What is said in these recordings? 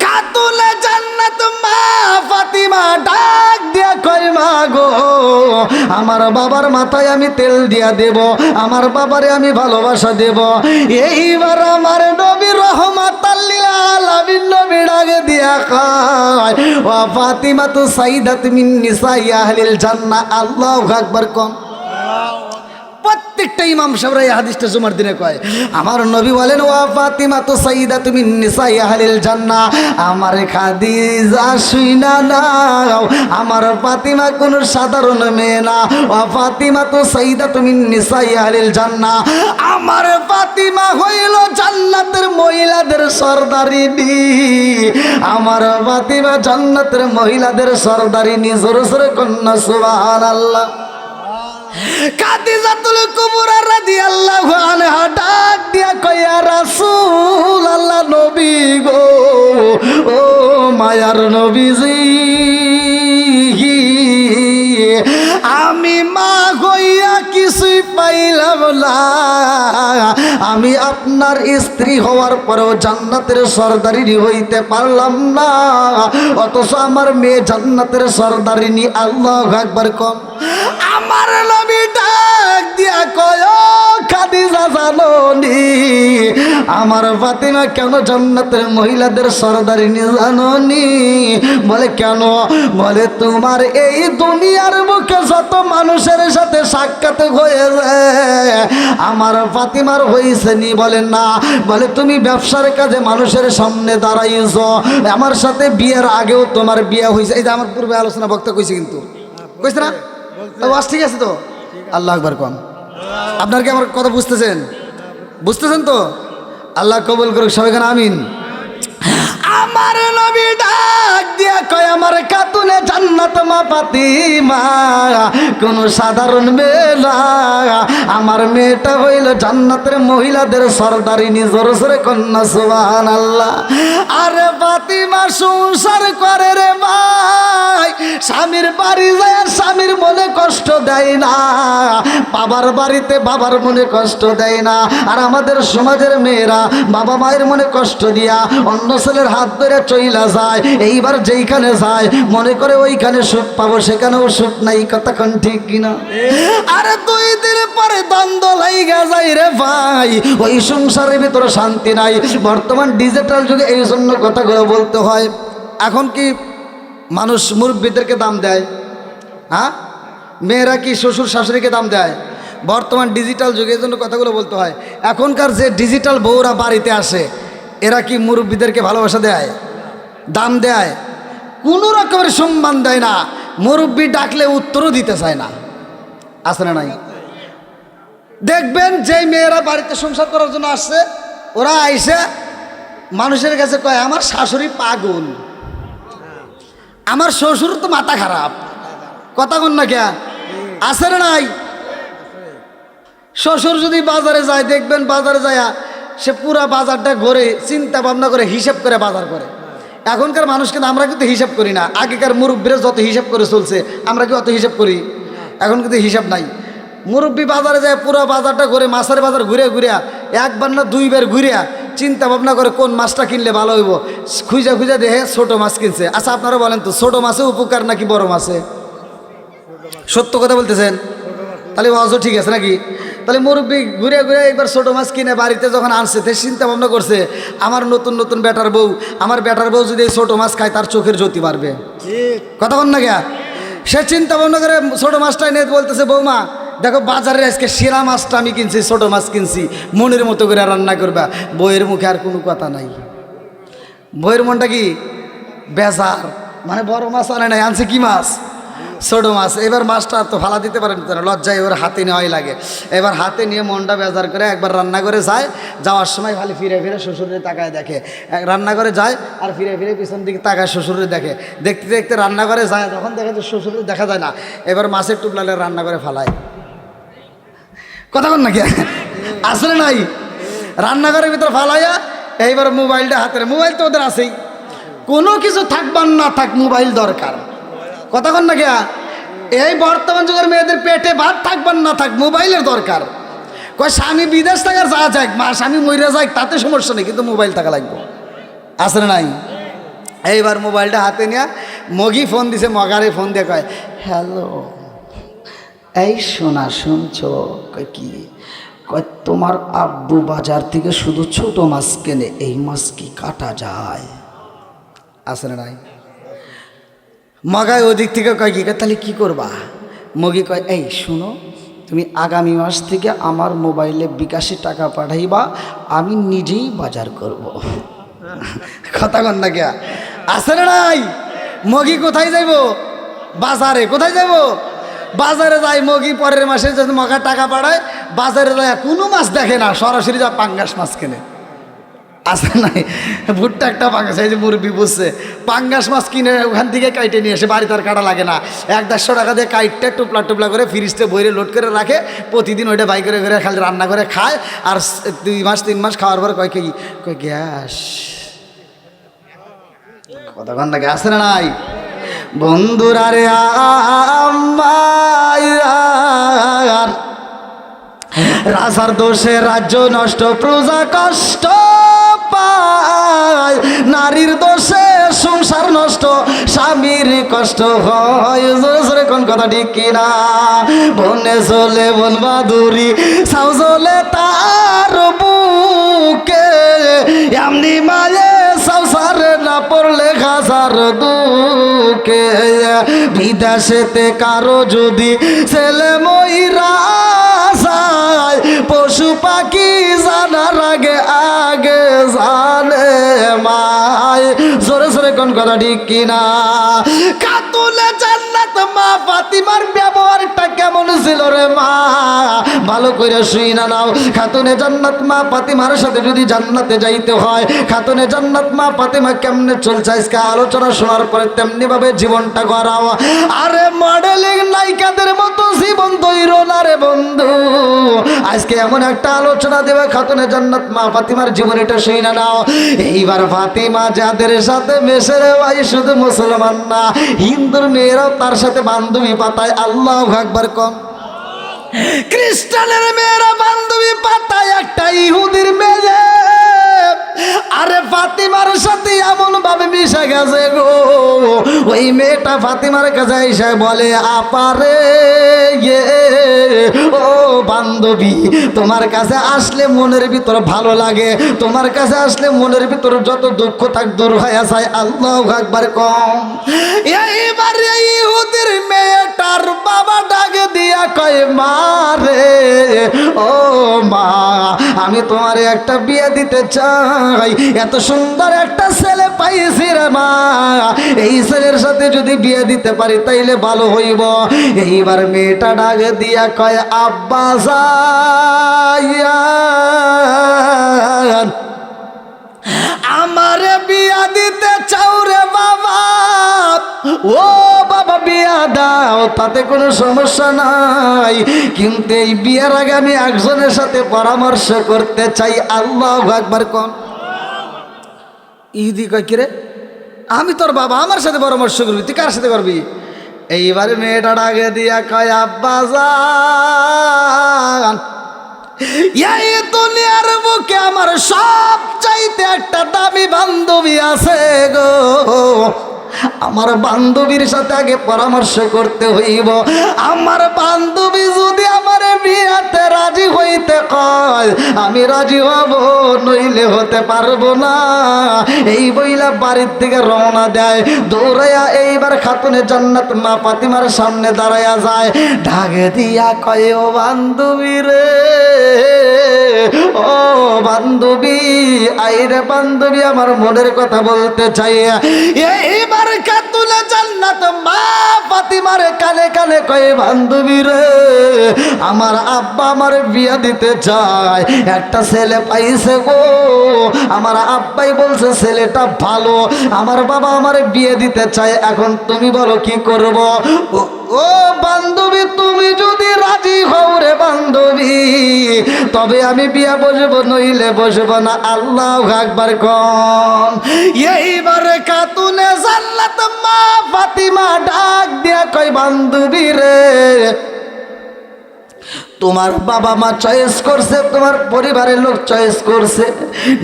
খাতুনে জান্নাত মা ফাতিমা ডাক দিয়া কই মা গো, আমার বাবার মাথায় আমি তেল দিয়া দেব, আমার বাবারে আমি ভালোবাসা দেব। এইবার আমার নবী রহমাতাল লিল আলামিন নবী ডাক দিয়া কয় ওয়া ফাতিমা তু সাইয়্যিদাতু মিন নিসাই আহলিল জান্নাহ। আল্লাহু আকবার। কোন প্রত্যেকটা ইমাম সাহেবরা এই হাদিসটা জুমার দিনে কয়। আমার নবী বলেন ওয়া ফাতিমা তু সাইয়্যিদাতু মিন নিসাই আহলিল জান্নাহ। আমার খাদিজা শুইনা নাও, আমার ফাতিমা কোন সাধারণ মেয়ে না। ওয়া ফাতিমা তু সাইয়্যিদাতু মিন নিসাই আহলিল জান্নাহ। আমার ফাতিমা হইল জান্নাতের মহিলাদের সরদারিনী। আমার ফাতিমা জান্নাতের মহিলাদের সরদারিনী। জোরে জোরে কন্যা সুবহানাল্লাহ। খাদিজাতুল কুবরা রাদিয়াল্লাহু আনহা ডাক দিয়া কয় ইয়া রাসূলুল্লাহ, নবী গো, ও মায়ার নবীজি, আমি মা হইয়া কিছুই পাইলাম না। আমি আপনার স্ত্রী হওয়ার পরেও জান্নাতের সরদারিনী হইতে পারলাম না, অথচ আমার মেয়ে জান্নাতের সরদারিনী। আল্লাহু আকবার। কম আমার নবী ডাক দিয়া কয় ও খাদিজা, জানোনি আমার ফাতিমা কেন জান্নাতের মহিলাদের সরদারিনী জানোনি? বলে কেন? বলে তোমার এই দুনিয়ার মুখে যত মানুষের সাথে সাক্ষাৎ হয়েছে আমার ফাতিমার হয়েছে নি? বলে না। বলে তুমি ব্যবসার কাজে মানুষের সামনে দাঁড়াইছ, আমার সাথে বিয়ের আগেও তোমার বিয়ে হয়েছে। এই যে আমার পূর্বে আলোচনা বক্তা কইছে, কিন্তু কইছে না? আওয়াজ ঠিক আছে তো? আল্লাহু আকবার। কম আপনার কি আমার কথা বুঝতেছেন? বুঝতেছেন তো? আল্লাহ কবুল করুক সবাই, আমিন। আমার নবী ডাক দিয়া কয় আমার খাতুনে জান্নাত মা ফাতিমা কোন সাধারণ মেয়ে না, আমার মেয়েটা হইল জান্নাতের মহিলাদের সরদারিনী। জোরে জোরে কন্যা সুবহানাল্লাহ। আরে ফাতিমা সংসার করে রে ভাই, স্বামীর বাড়ি যায় স্বামীর মনে কষ্ট দেয় না, বাবার বাড়িতে বাবার মনে কষ্ট দেয় না। আর আমাদের সমাজের মেয়েরা বাবা মায়ের মনে কষ্ট দিয়া অন্য ছেলের হাত ধরে চইলা যায়। এইবার যেইখানে যায় মনে করে ওইখানে সুখ পাবো, সেখানেও সুখ নাই। কতক্ষণ ঠিক কিনা? আরে 2 দিন পরে দ্বন্দ্ব লাইগা যায় রে ভাই, ওই সংসারের ভিতরে শান্তি নাই। বর্তমান ডিজিটাল যুগে এই জন্য কথাগুলো বলতে হয়। এখন কি মানুষ মুরব্বীদেরকে দাম দেয়? হ্যাঁ, মেয়েরা কি শ্বশুর শাশুড়িকে দাম দেয়? বর্তমান ডিজিটাল যুগে এই জন্য কথাগুলো বলতে হয়। এখনকার যে ডিজিটাল বউরা বাড়িতে আসে, এরা কি মুরব্বীদেরকে ভালোবাসা দেয়, দাম দেয়? কোনো রকমের সম্মান দেয় না। মুরব্বী ডাকলে উত্তরও দিতে চায় না। আছে না নাই? দেখবেন যে মেয়েরা বাড়িতে সংসার করার জন্য আসছে, ওরা আইসে মানুষের কাছে কয় আমার শাশুড়ি পাগল, আমার শ্বশুর তো মাথা খারাপ। কথা কন না কে? আছে না নাই? শ্বশুর যদি বাজারে যায়, দেখবেন বাজারে যায় সে পুরা বাজারটা ঘুরে চিন্তা ভাবনা করে হিসাব করে বাজার করে। এখনকার মানুষ কিন্তু আমরা কিন্তু হিসাব করি না। আগেকার মুরব্বীরা যত হিসাব করে চলছে, আমরা কি অত হিসাব করি? এখন কিন্তু হিসাব নাই। মুরব্বী বাজারে যায় পুরো বাজারটা ঘুরে, মাছের বাজার ঘুরে ঘুরে 1 বার না 2 বার ঘুরে চিন্তা ভাবনা করে কোন মাছটা কিনলে ভালো হইব। খুঁজা খুঁজা দেখে ছোট মাছ কিনছে। আচ্ছা আপনারা বলেন তো, ছোট মাছে উপকার নাকি বড় মাছে? সত্য কথা বলতেছেন? তাহলে ওয়াজও ঠিক আছে নাকি? তাহলে মুরব্বী ঘুরে ঘুরে একবার ছোট মাছ কিনে বাড়িতে যখন আনছে, সে চিন্তা ভাবনা করছে আমার নতুন নতুন বেটার বউ, আমার বেটার বউ যদি এই ছোটো মাছ খায় তার চোখের জ্যোতি বাড়বে। কথা বল না গিয়া? সে চিন্তা ভাবনা করে ছোটো মাছটাই নিয়ে বলতেছে বৌমা দেখো বাজারে আজকে সেরা মাছটা আমি কিনছি, ছোটো মাছ কিনছি, মনের মতো করে রান্না করবা। বইয়ের মুখে আর কোনো কথা নাই। বইয়ের মনটা কি বেজার, মানে বড় মাছ আনে নাই, আনছে কি মাছ? ছোট মাছ। এবার মাছটা তো ফালা দিতে পারেন তারা, লজ্জায় এবার হাতে নেওয়াই লাগে। এবার হাতে নিয়ে মনটা বেজার করে একবার রান্না করে যায়, যাওয়ার সময় খালি ফিরে ফিরে শ্বশুরের তাকায় দেখে। রান্না করে যায় আর ফিরে ফিরে পিছন দিকে তাকায় শ্বশুরের দেখে। দেখতে দেখতে রান্না করে যায়, যখন দেখে যে শ্বশুরের দেখা যায় না, এবার মাছের টুকলালে রান্না করে ফালায়। কথা বল নাকি? আসলে নাই? রান্নাঘরের ভিতরে ফালাইয়া এইবার মোবাইলটা হাতের, মোবাইল তো ওদের আছেই, কোনো কিছু থাকবার না থাক মোবাইল দরকার। কথা কন না গিয়া? এই বর্তমান যুগের মেয়েদের পেটে ভাত থাকবার না থাক মোবাইলের দরকার। কয় স্বামী বিদেশ থাকার যা যাক, মা স্বামী মরে যাক তাতে সমস্যা নেই, কিন্তু মোবাইল থাকা লাগবে। আছে না নাই? এইবার মোবাইলটা হাতে নিয়ে মগি ফোন দিছে, মগারে ফোন দিয়ে কয়, হ্যালো এই শোনা শুনছো? কয় কি? কয় তোমার আব্বু বাজার থেকে শুধু ছোট মাছ কেনে, এই মাছ কি কাটা যায়? আছে না নাই? মগায় ওদিক থেকে কয় কি? তাহলে কি করবা? মগি কয় এই শোনো, তুমি আগামী মাস থেকে আমার মোবাইলে বিকাশে টাকা পাঠাইবা, আমি নিজেই বাজার করব। কথা কন না কে? আছে না নাই? মগি কোথায় যাইব? বাজারে। কোথায় যাইব? বাজারে যায় মগি। পরের মাসে যদি মগা টাকা পাঠায়, বাজারে যায় কোনো মাছ দেখে না, সরাসরি যা পাঙ্গাস মাছ কেনে। আছে নাই? ভুট্টা একটা পাঙ্গাস, এই যে মুরব্বি বুঝছে, পাঙ্গাস মাছ কিনে ওখান থেকে কাইটে নিয়ে এসে, বাড়ি তার কাটা লাগে না, 100-150 টাকা দিয়ে কাইটটা টুপলা টুপলা করে ফ্রিজতে বইরে লোড করে রাখে, প্রতিদিন ওইটা বাই করে করে খালি রান্না করে খায়। আর 2 মাস 3 মাস খাওয়ার পর কয় কি? কয় গ্যাস। কথা কন নাকি? আছে না নাই? বন্ধুরা রে আমার, রাজার দোষে রাজ্য নষ্ট, প্রজা কষ্ট পায়, নারীর দোষে সংসার নষ্ট, স্বামীর কষ্ট হয়। জোরে জোরে কোন কথা ঠিক কিনা? বনে চলে বন বাদুরি, সাউ চলে তার বুকে, এমনি মায়ে সংসারে না পড়লে খাসার দুঃখে। বিদেশেতে কারো যদি ছেলে ময়রা যায়, পশু পাখি জানার আগে আগে জানে মায়। জোরে জোরে কোন কথা ঠিক কিনা? খাতুনে জান্নাত মা ফাতিমার ব্যবহারটা কেমন ছিল রে মা? ভালো করে শুই না নাও। খাতুনে জান্নাত মা ফাতিমার সাথে যদি জান্নাতে যাইতে হয়, খাতুনে জান্নাত মা ফাতিমা কেমনে চলছে আজকে আলোচনা শোনার পরে তেমনি ভাবে জীবনটা গড়াও। আরে মডেলিং নায়িকাদের মতো জীবন তৈরি না রে বন্ধু। আজকে এমন একটা আলোচনা দেবে খাতুনে জান্নাত মা ফাতিমার জীবনীটা শুই না নাও। এইবার ফাতিমা যাদের সাথে মেশে রে ভাই, শুধু মুসলমান না, হিন্দুর মেয়েরাও তার সাথে বান্ধবী পাতায়। আল্লাহু আকবার কম। খ্রিস্টানের মেয়েরা বান্ধবী পাতায় একটা ইহুদির মেয়ে। আরে ফাতিমার সাথে এমন ভাবে মিশে গেছে গো, ওই মেয়েটা ফাতিমার কাছে এসে বলে, আপারে ও বান্ধবী, তোমার কাছে আসলে মনের ভিতর ভালো লাগে, তোমার কাছে আসলে মনের ভিতর যত দুঃখ থাক দূর হয়ে যায়। আল্লাহু আকবার কম। এইবার এই ইহুদির মেয়েটার বাবা ডাকে দিয়া কয়, মা রে ও মা, আমি তোমারে একটা বিয়ে দিতে চাই, এত সুন্দর একটা ছেলে পাইছি রে মা, এই ছেলের সাথে যদি বিয়ে দিতে পারি তাইলে ভালো হইব। এইবার মেয়েটা ডাকে দিয়া কয়, আব্বা যান, আমারে বিয়া দিতে চাও রে বাবা? ও বাবা বিয়া দাও, তাতে কোনো সমস্যা নাই, কিন্তু এই বিয়ের আগে আমি একজনের সাথে পরামর্শ করতে চাই। আল্লাহু আকবার কোন। ইহুদি কয়, কি রে, আমি তোর বাবা, আমার সাথে পরামর্শ করবি? তুই কার সাথে করবি? এইবারে মেয়েটা ডাকে দিয়া কয়, আব্বা যান, এই দুনিয়ার বুকে আমার সব চাইতে একটা দামি বান্ধবী আছে গো, আমার বান্ধবীর সাথে আগে পরামর্শ করতে হইব। আমার বান্ধবী যদি আমার বিয়াতে রাজি হইতে কয়, আমি রাজি হব, নইলে হতে পারবো না। এই বইলা বাড়ির দিকে রওনা দেয় দৌড়াইয়া। এইবার খাতুনে জান্নাত মা ফাতিমার সামনে দাঁড়াইয়া যায়, ঢাকে দিয়া কয়, ও বান্ধবী রে, ও বান্ধবী, আইরে বান্ধবী, আমার মনের কথা বলতে চাই। এইবার খাতুনে জান্নাত মা ফাতিমার কানে কানে কয়, বান্ধবী রে, আমার আব্বা আমার বিয়ে দিতে চায়, একটা ছেলে পাইছে গো, আমার আব্বাই বলছে ছেলেটা ভালো, আমার বাবা আমার বিয়ে দিতে চায়, এখন তুমি বলো কি করব? ও বান্ধবী, তুমি যদি রাজি হও রে বান্ধবী, তবে আমি বিয়া বসবো, নইলে বসবো না। আল্লাহু আকবার কোন। এইবার খাতুনে জান্নাত মা ফাতিমা ডাক দিয়া কয়, বান্ধবী রে, তোমার বাবা মা চয়েস করছে, তোমার পরিবারের লোক চয়েস করছে,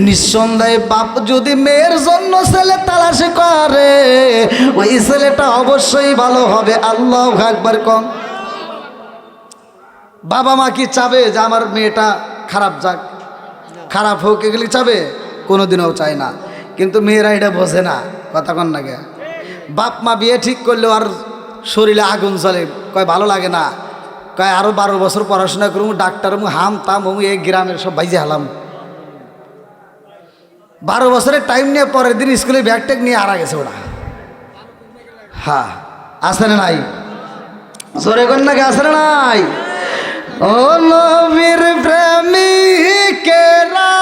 নিঃসন্দেহে বাপ যদি মেয়ের জন্য ছেলে তালাশ করে ওই ছেলেটা অবশ্যই ভালো হবে। আল্লাহু আকবার কম। বাবা মা কি চাবে যে আমার মেয়েটা খারাপ যাক, খারাপ হোক, এগুলি চাবে? কোনোদিনও চায় না। কিন্তু মেয়েরা এটা বোঝে না, কথা কন না গে। বাপ মা বিয়ে ঠিক করলেও আর শরীরে আগুন জ্বলে, কয় ভালো লাগে না, কয় আরও 12 বছর পড়াশোনা করুম, ডাক্তার হাম তাম এই গ্রামের সব ভাইজে হালাম। 12 বছরের টাইম নিয়ে পরের দিন স্কুলে ব্যাগ ট্যাগ নিয়ে হারা গেছে ওরা। হ্যাঁ, আসে না নাই? জোরে কর না গে, আসে না নাই? ও নবীর প্রেমিকেরা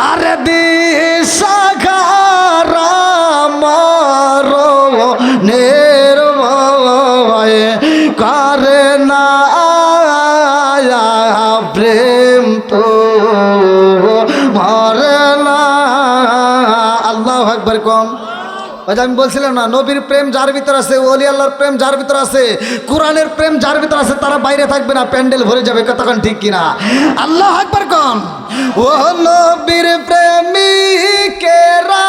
আর দিশাহারা নির্ভয় করে না প্রেম তো মরে না। আল্লাহু আকবার কম। আমি বলছিলাম না, নবীর প্রেম যার ভিতর আছে, ওলি আল্লাহর প্রেম যার ভিতর আছে, কোরআনের প্রেম যার ভিতর আছে, তারা বাইরে থাকবে না, প্যান্ডেল ভরে যাবে। কতক্ষণ ঠিক কিনা? আল্লাহু আকবার কম। ও নবীর প্রেমিকেরা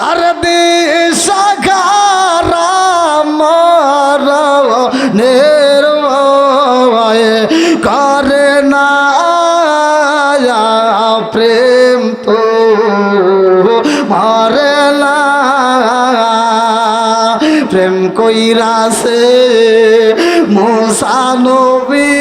আর দিশাহারা নির্ভয় করে না প্রেম তো মরে না। প্রেম কইরাছে মুসা নবী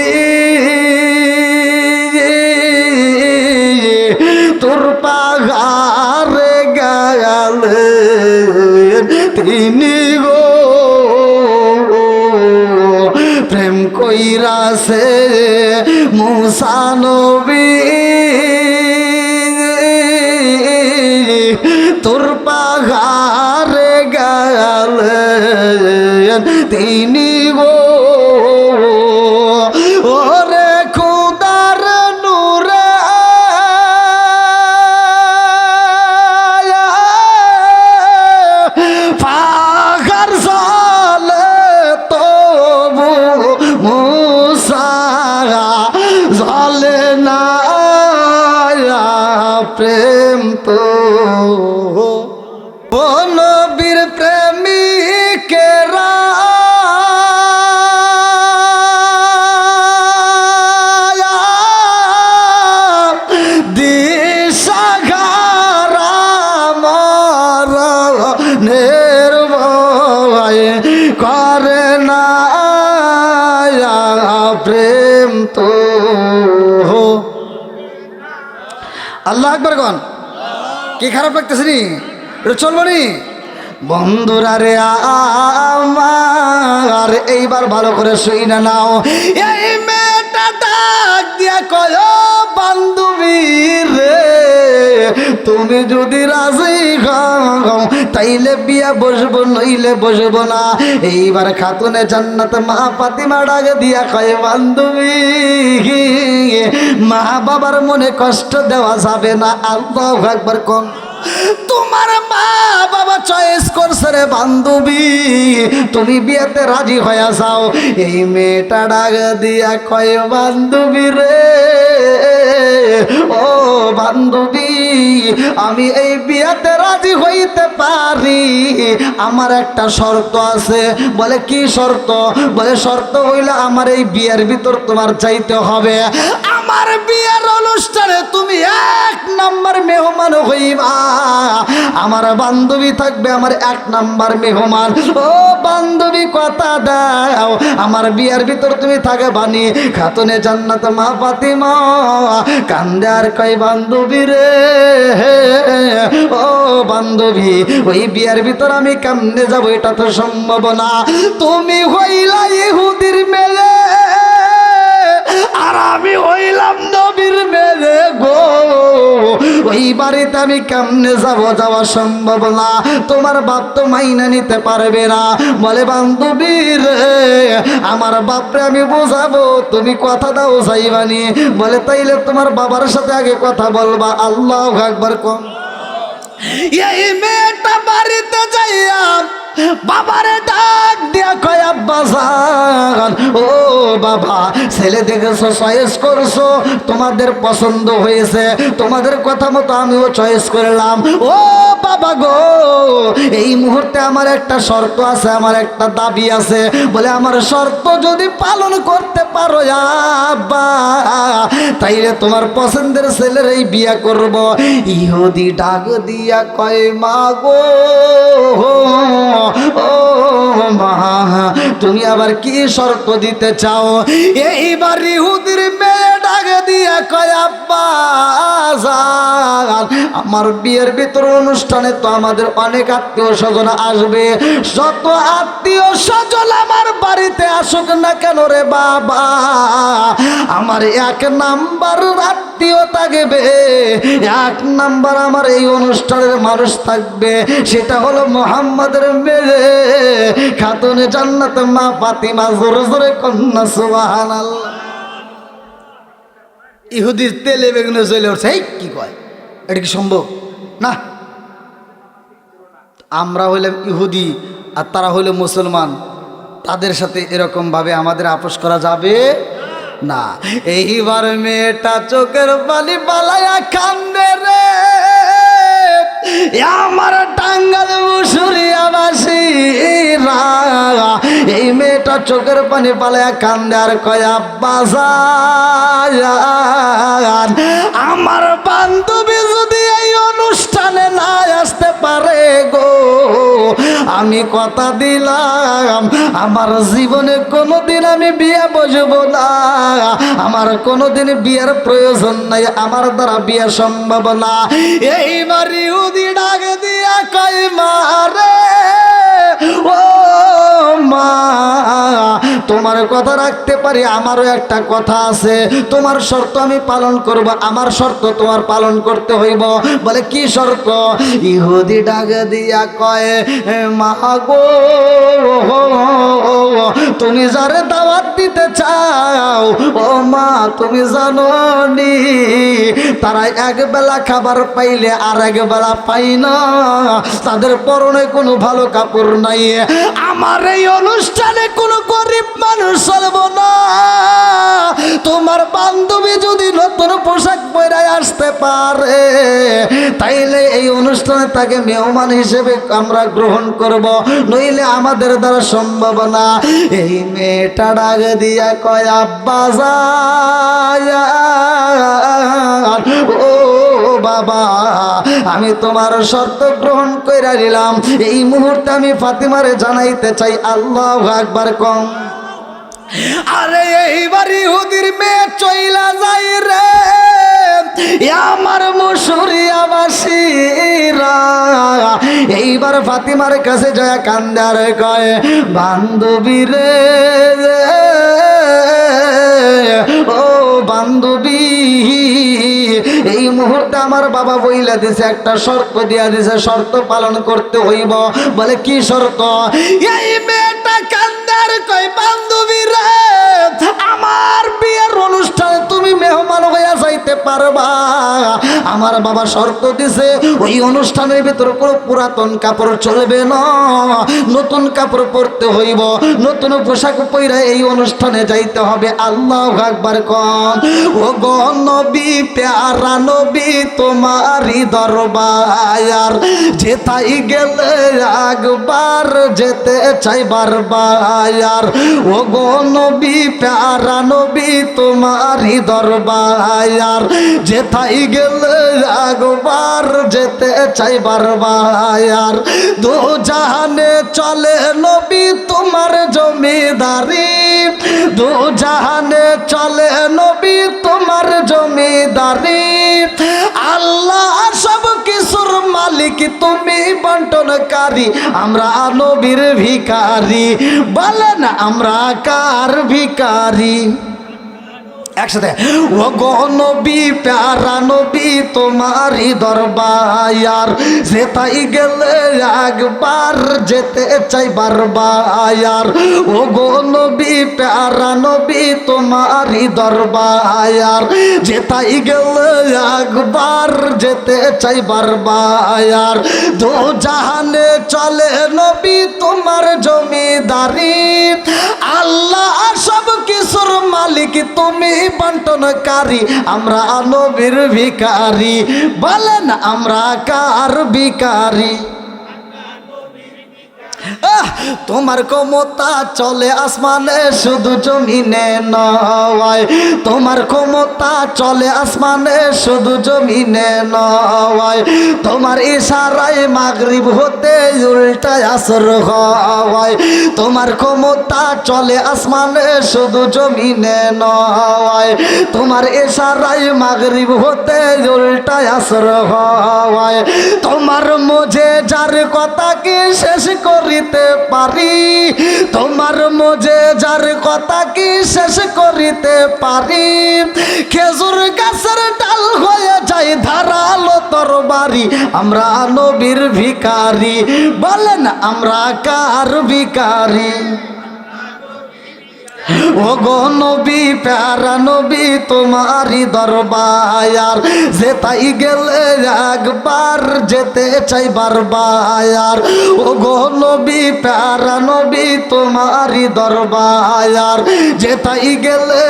তোর পাহাড়ে গেলেন তিনি গো। প্রেম কইরাছে মুসা নবী তোর পাহাড়ে গেলেন তিনি গো। ওরে খুদার নূরে পাহাড় জ্বলে তবু মুসা জ্বলে না প্রেম তো। ও নবীর প্রেমিকেরা দিশাহারা নির্ভয় করে না প্রেম তো। আল্লাহু আকবার কোন। কি খারাপ লাগতেছে নি? চলবো নি বন্ধুরা রে আমার, এইবার ভালো করে শুই না নাও। এই মেয়েটা ডাক দিয়া কয় বান্ধবী রে, তুমি যদি রাজি হও তাইলে বিয়া বসবো, নইলে বসবো না। এইবার খাতুনে জান্নাত মা ফাতিমা ডাক দিয়া কয় বান্ধবী মা বাবার মনে কষ্ট দেওয়া যাবে না। আল্লাহু আকবার কোন। তোমার মা বাবা চয়েস করছে রে বান্ধবী, তুমি বিয়েতে রাজি হয়ে যাও। এই মেয়েটা ডাক দিয়া কয় বান্ধবী রে, ও বান্ধবী আমি এই বিয়েতে রাজি হইতে পারি, আমার একটা শর্ত আছে। বলে কি শর্ত? বলে শর্ত হইলে আমার এই বিয়ের ভিতর তোমার চাইতে হবে। আমার বিয়ের অনুষ্ঠানে তুমি 1 নাম্বার মেহমান হইবা, আমার বান্ধবী থাকবে আমার 1 নাম্বার মেহমান। ও বান্ধবী কথা দাও, আমার বিয়ের ভিতর তুমি থাকে বানি। খাতুনে জান্নাত মা ফাতিমা কান্দে আর কয় বান্ধবী রে, ও বান্ধবী ওই বিয়ের ভিতর আমি কেমনে যাবো? এটা তো সম্ভব না। তুমি হইলা ইহুদির মেলে আর আমি হইলাম নবীর মেলে গো, ওই বাড়িতে আমি কেমনে যাব? যাওয়া সম্ভব না, তোমার বাপ তো মাইনা নিতে পারবে না। বলে বান্ধবী রে আমার বাপরে আমি বোঝাবো, তুমি কথা দাও যাইবানি। বলে তাইলে তোমার বাবার সাথে আগে কথা বলবা। আল্লাহু আকবার কম। এই মেয়েটা বাড়িতে যাইয়া বাবারে ডাক দিয়া কয় আব্বা জান, ও বাবা, ছেলে দেখেছো, চয়েস করছো, তোমাদের পছন্দ হয়েছে, তোমাদের কথা মতো আমিও চয়েস করলাম। ও বাবা গো, এই মুহূর্তে আমার একটা শর্ত আছে, আমার একটা দাবি আছে। বলে আমার শর্ত যদি পালন করতে পারো আব্বা, তাইলে তোমার পছন্দের ছেলের এই বিয়া করব। ইহুদি ডাক দিয়া কয় মা গো, ও মা, তুমি আবার কি শর্ত দিতে চাও? এইবার ইহুদির মেয়ে ডাক দিয়া কয় আব্বা জান, আমার বিয়ের ভিতর অনুষ্ঠানে তো আমাদের অনেক আত্মীয় স্বজন আসবে, যত আত্মীয় স্বজন আমার বাড়িতে আসুক না কেন রে বাবা, আমার এক নাম্বার আত্মীয় থাকবে, এক নাম্বার আমার এই অনুষ্ঠানের মানুষ থাকবে, সেটা হলো মুহাম্মাদের মেয়ে খাতুনে জান্নাত মা ফাতিমা। জোরে জোরে কন্যা সুবহানাল্লাহ। ইহুদির তেলে বেগুনে চলে উঠছে, এই কি কয়, এটা কি সম্ভব? না, আমরা হইলাম ইহুদি আর তারা হইল মুসলমান, তাদের সাথে এরকম ভাবে আমাদের আপোষ করা যাবে না। এইবার মেয়েটা চোখের পানি পালায়া কান্দে রে, আমার টাঙ্গাল মুসুরিয়াবাসীরা। এই মেয়েটা চোখের পানি পালায়া কান্দে আর কয় আব্বা জান, আমার বান্ধবী যদি এই অনুষ্ঠানে না আসতে পারে গো, আমি কথা দিলাম আমার জীবনে কোনোদিন আমি বিয়ে বসবো না, আমার কোনোদিন বিয়ের প্রয়োজন নাই, আমার দ্বারা বিয়ে সম্ভব না। এইবার ইহুদি ডাক দিয়া কয় মা রে, ও মা, তোমার কথা রাখতে পারি, আমারও একটা কথা আছে, তোমার শর্ত আমি পালন করব, আমার শর্ত তোমার পালন করতে হইব। বলে কি শর্ত? ইহুদি ডাক দিয়া কয় মা গো, তুমি যারে দাওয়াত দিতে চাও, ও মা তুমি জানো নি, তারা এক বেলা খাবার পাইলে আর এক বেলা পাই না, তাদের পরনে কোনো ভালো কাপড় নাই, আমার এই অনুষ্ঠানে কোনো গরিব মানুষ চলবো না। তোমার বান্ধবী যদি নতুন পোশাক পরে আসতে পারে, তাইলে এই অনুষ্ঠানে তাকে মেহমান হিসেবে আমরা গ্রহণ করব, নইলে আমাদের দ্বারা সম্ভব না। এই মেয়েটা ডাক দিয়া কয় আব্বা জান, ও বাবা, আমি তোমার শর্ত গ্রহণ কইরা নিলাম, এই মুহূর্তে আমি ফাতিমারে জানাইতে চাই। আল্লাহু আকবার কম। আরে এইবার ইহুদির মেয়ে চইলা যাই রে, আমার মুসুরিয়াবাসীরা। এইবার ফাতিমার কাছে যায় কান্দে আর কয় বান্ধবী রে, ও বান্ধবী, এই মুহূর্তে আমার বাবা বইলা দিছে, একটা শর্ত দিয়া দিছে, শর্ত পালন করতে হইব। বলে কি শর্ত? এই মেয়েটা কান্দে আর কয় বান্ধবী রে, আমার বিয়ের অনুষ্ঠানে তুমি মেহমান হইয়া যাইতে পারবা। আমার বাবা শর্ত দিছে, ওই অনুষ্ঠানের ভিতরে কোনো পুরাতন কাপড় চলবে না, নতুন কাপড় পরতে হইব, নতুন পোশাক পইরা এই অনুষ্ঠানে যাইতে হবে। আল্লাহু আকবার কন। ও গো নবী, প্যারা নবী, তোমারই দরবার, যেতাই গেলে একবার যেতে চাই বারবার। ও গো নবী, প্যারা নবী, তোমারই দরবার, যেতাই গেলে একবার যেতে চাই বারবার। দু জাহানে চলে নবী তোমার জমিদারি, দু জাহানে চলে নবী তোমার জমিদারি, আল্লাহ সব কিছুর মালিক, তুমি বন্টনকারী, আমরা নবীর ভিখারি। বলেন আমরা কার ভিখারি? একসাথে, ও গো নবী প্যারা নবী তোমারই দরবার, যেতাই গেলে একবার যেতে চাই বারবার। ও গো নবী প্যারা নবী তোমারই দরবার, যেতাই গেলে একবার যেতে চাই বারবার। দু জাহানে চলে নবী তোমার জমিদারি, আল্লাহ সব কিছুর মালিক তুমি বন্টনকারী। আমরা নবীর ভিখারি, বলেন আমরা কার ভিখারি? তোমার ক্ষমতা চলে আসমানে শুধু জমিনে নয়, তোমার ক্ষমতা চলে আসমানে শুধু জমিনে নয়। তোমার ইশারায় মাগরিব হতে উল্টায় আসর হয়, তোমার ক্ষমতা চলে আসমানে শুধু জমিনে নয়। তোমার ইশারায় মাগরিব হতে উল্টায় আসর হয়। তোমার মজে যার কথা কি শেষ করিতে পারি, তোমার মজে যার কথা কি শেষ করিতে পারি। খেজুর গাছের ডাল হয়ে যায় ধারালো তরবারি, আমরা নবীর ভিখারি, বলেন আমরা কার ভিখারি? ও গো নবী প্যারা নবী তোমারই দরবার, যেতাই গেলে একবার যেতে চাই বারবার। ও গো নবী প্যারা নবী তোমারই দরবার, যেতাই গেলে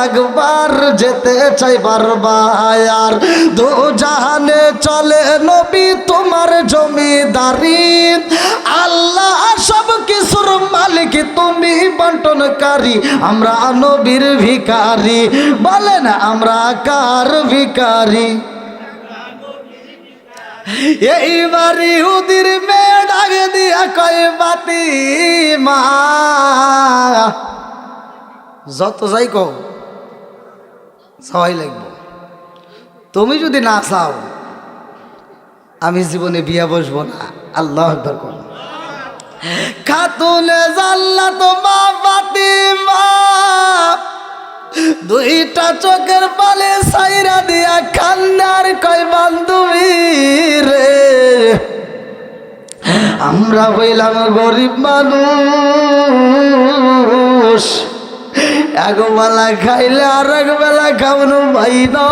একবার যেতে চাই বারবার। দু জাহানে চলে নবী তোমার জমিদারি, আল্লাহ সব কিছুর মালিক তুমি বন্টনকারী। আমরা নবীর ভিখারি, বলেন আমরা কার ভিখারি? এইবার ইহুদির মেয়ে ডাক দিয়া কয় ফাতিমা, যত যাই কও সবাই লাগবো, তুমি যদি না চাও আমি জীবনে বিয়া বসবো না। আল্লাহু আকবার কর। খাতুনে জান্নাত মা ফাতিমা দুইটা চোখের পালে সাইরা দিয়া কান্নার কয় বান্ধবী রে, আমরা হইলাম গরিব মানুষ, এক বেলা খাইলে আর এক বেলা খাওয়ানো ভাই না।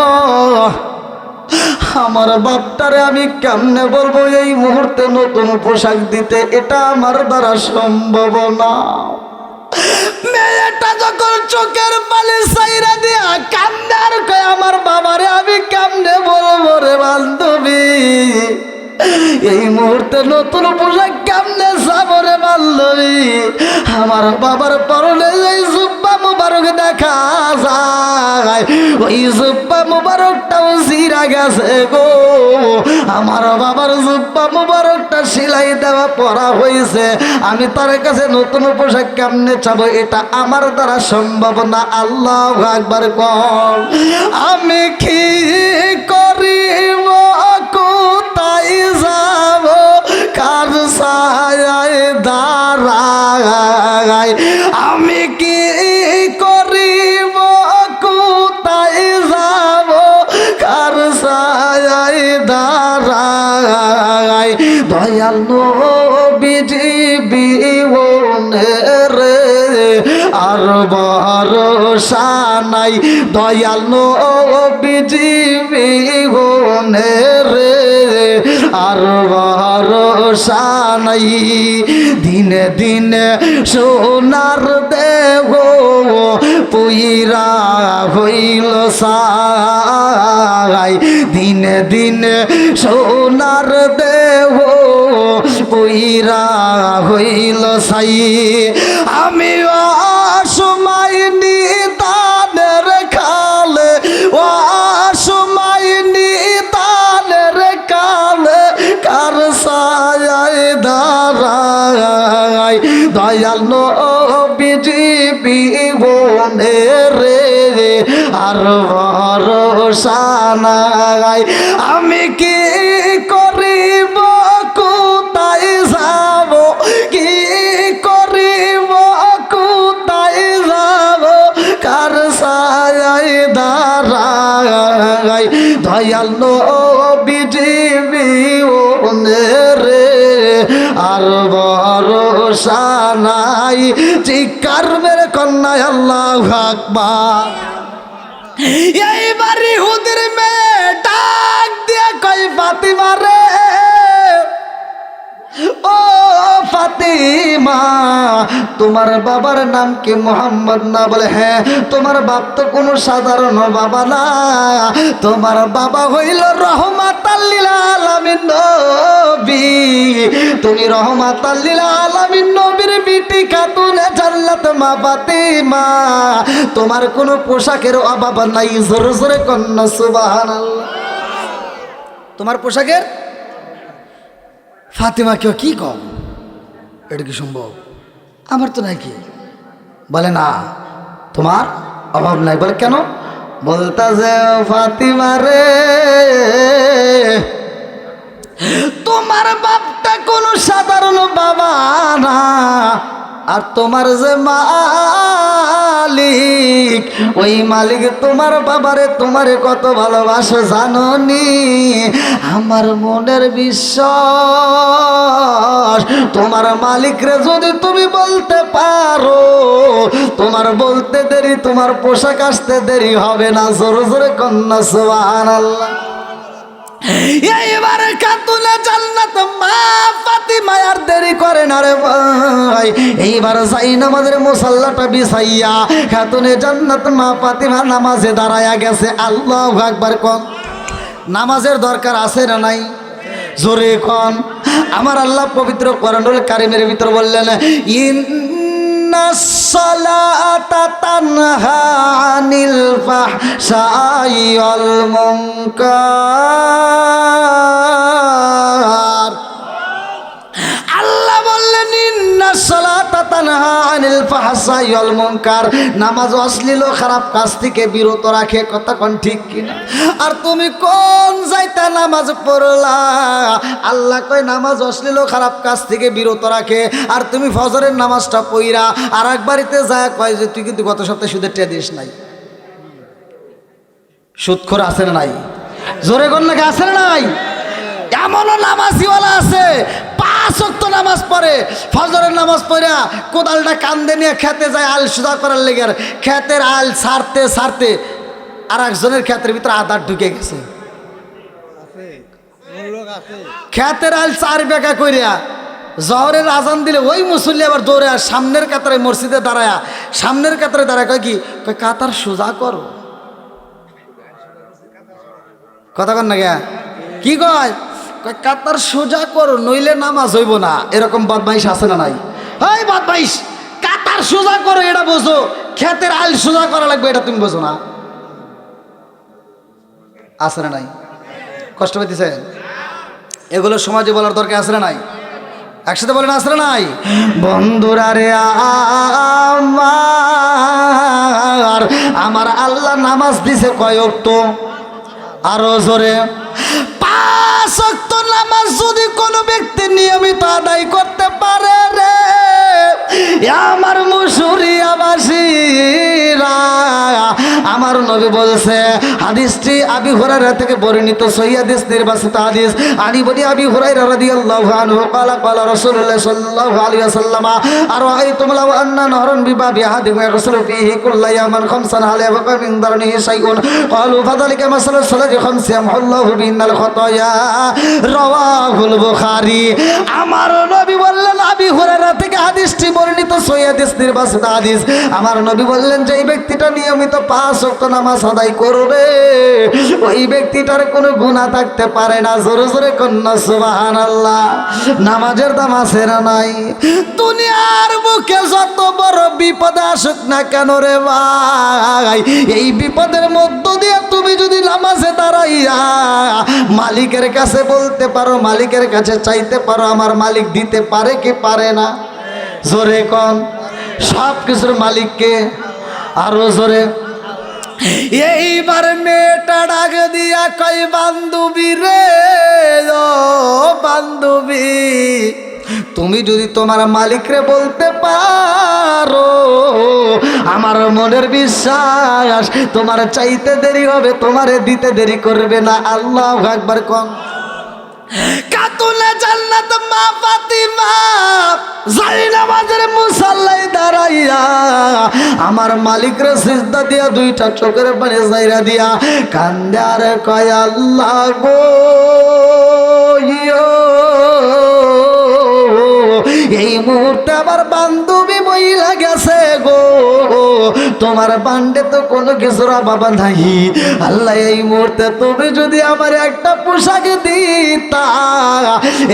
আমার বাপটারে আমি কেমনে বলবো এই মুহূর্তে নতুন পোশাক দিতে, এটা আমার দ্বারা সম্ভব না। মেয়েটা যখন চোখের পানি সাইরা দিয়া কান্দার কয় আমার বাবারে আমি কেমনে বলবো রে বান্ধবী, এই মুহূর্তে নতুন পোশাক কেমনে যাবো রে বান্ধবী। আমার বাবার পরনে এই জুব্বা মুবারক দেখা যায়, ওই জুব্বা মুবারকটাও জিরা গেছে গো। আমার বাবার জুব্বা মুবারকটা সেলাই দেওয়া পরা হয়েছে, আমি তার কাছে নতুন পোশাক কেমনে চাবো, এটা আমার দ্বারা সম্ভব না। আল্লাহু আকবার কর। আমি কি করিব কোথায় যাব কার ছায়ায় দাঁড়ায়, আমি কি করিব কোথায় যাব কার ছায়ায় দাঁড়ায়। দয়াল নবীজি বিহনে রে আর ভরসা নাই, দয়াল নবীজি বিহনে রে আর ভরসা নাই। দিনে দিনে সোনার দেহ পুইরা হইল সাই, দিনে দিনে সোনার দেহ পুইরা হইল সাই। আমি অসময় নিদানের খালে, অসময় নিদানের কালে কার ছায়ায় দাঁড়ায়। দয়াল নবীজি বিহনে রে আর ভরসা নাই, আমি কি করিব কোথায় যাব, কি করিব কোথায় যাব কার ছায়ায় দয়াল নবীজি বিয়োনে রে আর ভরসা নাই চিৎকার মেরে কন্যায় আল্লাহু আকবার। এইবার ইহুদির মেয়ে ডাক দিয়া কই ফাতিমা রে ও ফাতিমা তোমার বাবার নাম কি মোহাম্মদ না? বলে হ্যাঁ। তোমার বাপ তো কোনো সাধারণ বাবা না, তোমার বাবা হইল রহমাতাল লিল আলামিন নবী। তুমি রহমাতাল লিল আলামিন নবীর বিটি খাতুনে জান্নাত মা ফাতিমা। তোমার কোনো পোশাকের অভাব নাই। জোরে জোরে কন্যা সুবহানাল্লাহ। তোমার পোশাকের ফাতিমা কেউ কি কম? এটা কি সম্ভব? আমার তো নাকি বলে না তোমার অভাব নাই। বলে কেন? বলতা যে ফাতিমা রে তোমার বাপটা কোনো সাধারণ বাবা না, আর তোমার যে মালিক ওই মালিক তোমার বাবারে তোমারে কত ভালোবাসো জানোনি? আমার মনের বিশ্বাস তোমার মালিকরে যদি তুমি বলতে পারো, তোমার বলতে দেরি, তোমার পোশাক আসতে দেরি হবে না। জোরে জোরে কন্যা সুবহানাল্লাহ। এইবার খাতুনে জান্নাত মা ফাতিমা আর দেরি করে না রে ভাই। এইবার যাই নামাজের মুসাল্লাটা বিছাইয়া খাতুনে জান্নাত মা ফাতিমা নামাজে দাঁড়ায়া গেছে। আল্লাহু আকবার কোন। নামাজের দরকার আছে না নাই? জোরে কোন। আমার আল্লাহ পবিত্র কোরআনুল কারীমের ভিতর বললেন ইন্নাস সালাতা তানহা আনিল ফাহশাই ওয়াল মুনকার। আল্লাহ বললেন ইন্নাস সালাতা তানহা আনিল ফাহশাই ওয়াল মুনকার। নামাজ অশ্লীল খারাপ কাজ থেকে বিরত রাখে। কথা কোন ঠিক কিনা? আর তুমি কোন যাইতা নামাজ পড়লা? আল্লাহ কয় নামাজ অশ্লীল খারাপ কাজ থেকে বিরত রাখে। আর তুমি ফজরের নামাজটা পইরা আর এক বাড়িতে যায় কয় যে তুই কিন্তু গত সপ্তাহে সুদের টেয়া দিস নাই। সুদখোর আছে না নাই? জোরে কোন নাকি আছে না নাই? এমনও নামাজিওয়ালা আছে 5 ওয়াক্ত নামাজ পড়ে, ফজরের নামাজ পড়া কোদালটা কান্দে নিয়ে খেতে যায় আল সুদা করার লেগে। খেতের আল ছাড়তে ছাড়তে আর একজনের ক্ষেতের ভিতরে আধার ঢুকে গেছে। খেতের আল 4 বেকা কইরা জহরের আজান দিলে ওই মুসল্লি আবার দৌড়ে আর সামনের কাতারে মসজিদে দাঁড়ায়া সামনের কাতারে দাঁড়ায় কয় কি কয় কাতার সোজা করো। কথা কন না গে কি কয় কয় কাতার সোজা করো নইলে নামাজ হইব না। এরকম বদমাইশ আছে না নাই? ওই বদমাইশ কাতার সোজা করো এটা বোঝো, খেতের আল সোজা করা লাগবে এটা তুমি বোঝো না? আছে না নাই? কষ্ট পেতেছেন? এগুলো সমাজে বলার দরকার আছে না নাই? একসাথে বলেন আছে না নাই? বন্ধুরা রে আমার আল্লাহ নামাজ দিছে কয় ওয়াক্ত? আরো জোরে 5 ওয়াক্ত নামাজ যদি কোনো ব্যক্তি নিয়মিত আদায় করতে পারে রে আমার মুসুরিয়াবাসীরা, আমার নবী বলছে হাদিসটি আবি হুরায়রা থেকে বর্ণিত সহিহ হাদিস নির্বাচিত হাদিস। আনি বনি আবি হুরায়রা রাদিয়াল্লাহু আনহু ক্বালা ক্বালা রাসূলুল্লাহ সাল্লাল্লাহু আলাইহি ওয়াসাল্লাম আরাআইতুম লাউ আন্না নাহরান বিবাবি আহাদিকুম ইয়াগসিলু ফীহি কুল্লা ইয়াওমিন খামসান হাল ইয়াবকা মিন দারনিহি শাইউন ক্বালু ফাযালিকা মাসালু সালাতি খামসি ইয়ামহুল্লাহু বিহিন্নাল খাতায়া রাওয়াহুল বুখারী। আমার নবী বললেন আবি হুরায়রা থেকে হাদিসটি বর্ণিত সহিহ হাদিস নির্বাচিত হাদিস। আমার নবী বললেন যে এই ব্যক্তিটা নিয়মিত 5 ওয়াক্ত নামাজ আদায় করবে ওই ব্যক্তিটার কোনো গুনাহ থাকতে পারে না। জোরে জোরে কন্যা সুবহানাল্লাহ। নামাজের দাম আছে না নাই? দুনিয়ার বুকে যত বড় বিপদ আসুক না কেন রে ভাই, এই বিপদের মধ্য দিয়ে তুমি যদি নামাজে দাঁড়াইয়া মালিকের কাছে বলতে পারো, মালিকের কাছে চাইতে পারো, আমার মালিক দিতে পারে কি পারে না? জোরে কোন। সব কিছুর মালিককে। আরো জোরে। এইবার মেয়েটা ডাক দিয়া কই বান্ধবী রে ও বান্ধবী তুমি যদি তোমার মালিকরে বলতে পারো, আমার মনের বিশ্বাস তোমার চাইতে দেরি হবে, তোমারে দিতে দেরি করবে না। আল্লাহু আকবার কোন। খাতুনে জান্নাত মা ফাতিমা জাইনামাজের মুসাল্লায় দাঁড়াইয়া আমার মালিকরে সিজদা দিয়া দুইটা চোখের পানি জাইরা দিয়া কান্দে আর কয় আল্লাহ গো, এই মুহূর্তে আমার বান্ধবী মহিলা গেছে গো, তোমার বান্ডে তো কোনো কিছুর অভাব নাই। আল্লাহ এই মুহূর্তে তুমি যদি আমার একটা পোশাক দিতা,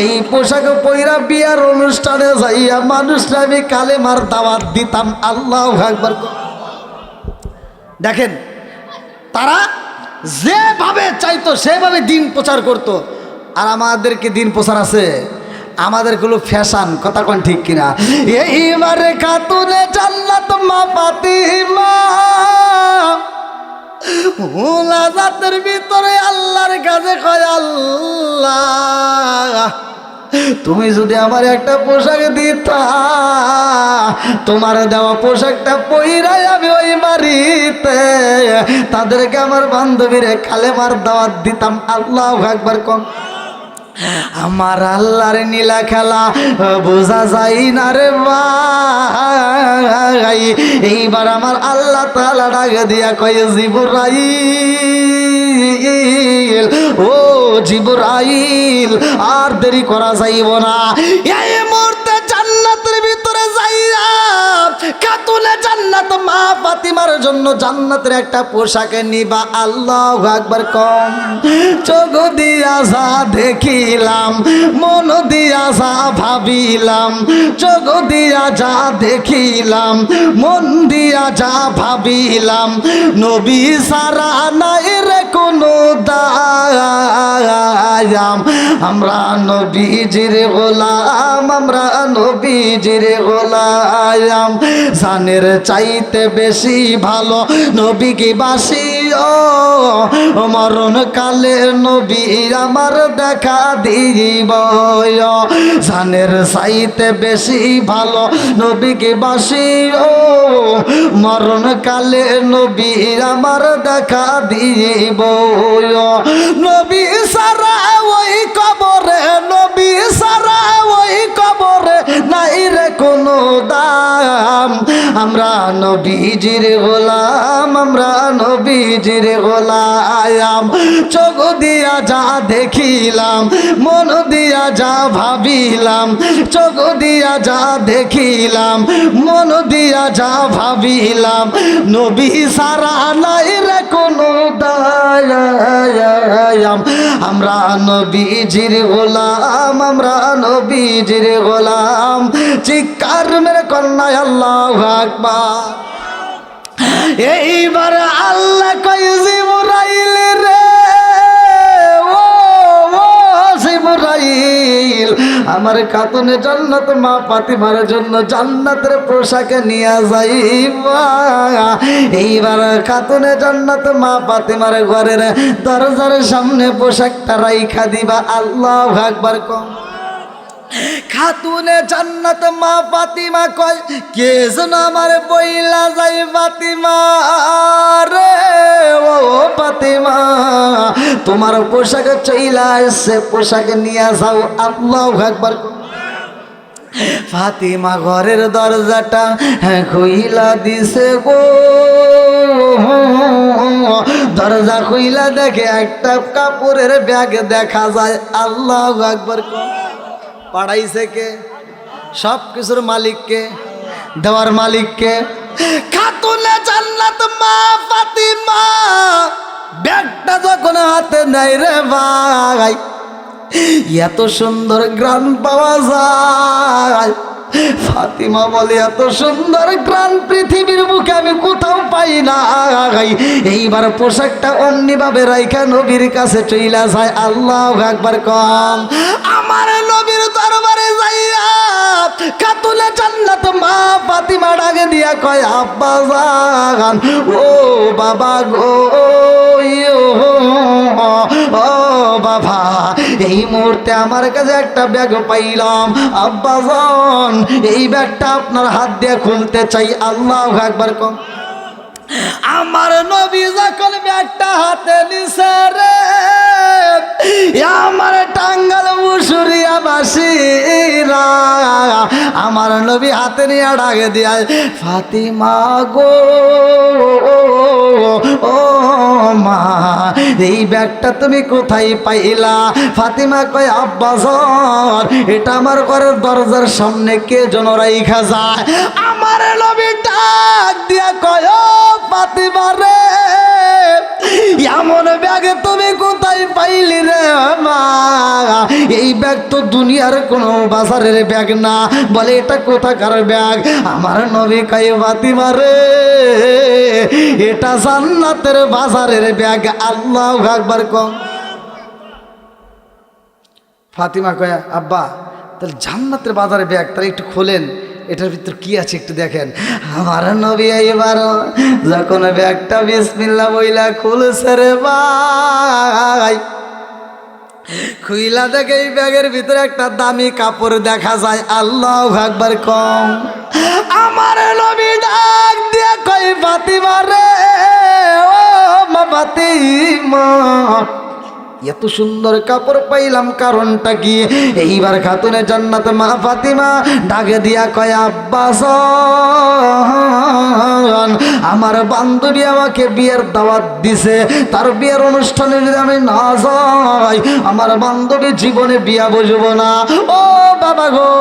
এই পোশাক পইরা বিয়ার অনুষ্ঠানে যাইয়া মানুষরা আমি কালেমার দাওয়াত দিতাম। আল্লাহু আকবার। দেখেন, তারা যেভাবে চাইতো সেভাবে দিন প্রচার করত। আর আমাদেরকে দিন প্রচার আছে, আমাদের গুলো ফ্যাশন, কথা কোন ঠিক কিনা? এইবারে খাতুনে জান্নাত মা ফাতিমা মুনাজাতের ভিতরে আল্লাহর কাছে কয় আল্লাহ, তুমি যদি আমার একটা পোশাক দিতা, তোমার দেওয়া পোশাকটা পইরাই আমি ওই বাড়িতে তাদেরকে আমার বান্ধবীরে কালেমার দাওয়াত দিতাম। আল্লাহু আকবার কম। আমার আল্লাহর নীলা খেলা বোঝা যায় না রে ভাই। এইবার আমার আল্লাহ তাআলা ডাক দিয়া কয় জিবরাইল, ও জিবরাইল, আর দেরি করা যাইব না। এই মুহূর্তে জান্নাতের ভিতরে যাইয়া খাতুনে জান্নাত মা ফাতিমার জন্য জান্নাতের একটা পোশাক নিবা। আল্লাহু আকবার কম। চোখ দিয়া যা দেখিলাম, মন দিয়া যা ভাবিলাম, চোখ দিয়া যা দেখিলাম, মন দিয়া যা ভাবিলাম, নবী সারা নাই রে কোনো দায়াম। আমরা নবীজির গোলাম, আমরা নবীজির গোলাম। জানের চাইতে বেশি ভালো নবীকে বাসি, ও মরণ কালে নবী আমার দেখা দিব। জানের চাইতে বেশি ভালো নবীকে বাসি, ও মরণ কালে নবী আমার দেখা দিব। নবী সারা ওই কবরে, নবী সারা ওই কবরে নাই রে কোনো দাম। আমরা নবীজির গোলাম, আমরা নবীজির গোলাম। চোখ দিয়া যা দেখিলাম, মন দিয়া যা ভাবিলাম, চোখ দিয়া যা দেখিলাম, মন দিয়া যা ভাবিলাম, নবী সারা নাই রে কোনো দায়াম। আমরা নবীজির গোলাম, আমরা নবীজির গোলাম। চিৎকার মেরে কন্যা আল্লাহু আকবার। এইবার আল্লাহ কয় জিবরাইল রে, ও জিবরাইল, আমার খাতুনে জান্নাত মা ফাতিমার জন্য জান্নাতের পোশাক নিয়ে যাইবা। এইবার খাতুনে জান্নাত মা ফাতিমার ঘরের দরজার সামনে পোশাকটা রাইখা দিবা। আল্লাহু আকবার কম। খাতুনে জান্নাত মা ফাতিমা কয় কে যেন আমার বইলা যাই ফাতিমা রে, ও ফাতিমা, তোমার পোশাক চইলা আসছে, পোশাক নিয়ে যাও। আল্লাহু আকবার। ফাতিমা ঘরের দরজাটা খুইলা দিছে গো, দরজা খুইলা দেখে একটা কাপড়ের ব্যাগ দেখা যায়। আল্লাহু আকবার। পাড়াইছে কে? সব কিছুর মালিককে, দেওয়ার মালিককে। খাতুনে জান্নাত মা ফাতিমা ব্যাগটা যখন হাতে নাই রে ভাই, এত সুন্দর গ্রান পাওয়া যায়। ফাতিমা বলে এত সুন্দর গ্রান পৃথিবীর বুকে আমি কোথাও পাই না। এইবার পোশাকটা অমনি ভাবে রাইখা নবীর কাছে চইলা যায়। আল্লাহু আকবার কম। আমার নবীর দরবারে যাইয়া খাতুনে জান্নাত মা ফাতিমা ডাকে দিয়া কয় আব্বা জান, ও বাবা গো, ও বাবা, এই মুহূর্তে আমার কাছে একটা ব্যাগ পাইলাম আব্বাজান, এই ব্যাগটা আপনার হাত দিয়ে খুলতে চাই। আল্লাহু আকবার কম। আমার নবী যখন ব্যাগটা হাতে নিছে রে, আমার টাঙ্গাল মুসুরিয়া বাসীরা আমার নবী হাতে নিয়ে ডাকে দিয়া, ফাতিমা গো ও মা, এই ব্যাগটা তুমি কোথায় পাইলা? ফাতিমা কয় আব্বাজান, এটা আমার ঘরের দরজার সামনে কে যেন রাইখা যায়। আমার নবী ডাক দিয়া কয় ও ফাতিমা রে, এমন ব্যাগে তুমি কোথায় পাইলি রে মা? এই ব্যাগ তো দুনিয়ার কোনো বাজারের ব্যাগ না। বলে এটা কোথাকার ব্যাগ? আমার নবী কয় ফাতিমা রে, এটা জান্নাতের বাজারের ব্যাগ। আল্লাহু আকবার কম। ফাতিমা কয় আব্বা, তাহলে জান্নাতের বাজারের ব্যাগ, তাহলে একটু খোলেন, এটার ভিতর কি আছে একটু দেখেন। আমার নবী এবার যখন ব্যাগটা বিসমিল্লাহ বইলা খুলছে রে ভাই, খুইলা দেখে এই ব্যাগের ভিতরে একটা দামি কাপড় দেখা যায়। আল্লাহু আকবার কম। আমার নবী ডাক দিয়া কই ফাতিমা রে, ও মা ফাতিমা, এত সুন্দর কাপড় পাইলাম, কারণটা কি? এইবার খাতুনে জান্নাত মা ফাতিমা ডাকে দিয়া কয় আব্বাজান, আমার বান্ধবী আমাকে বিয়ের দাওয়াত দিছে, তার বিয়ের অনুষ্ঠানে যদি আমি না যাই আমার বান্ধবী জীবনে বিয়া বুঝবো না। ও বাবা গো,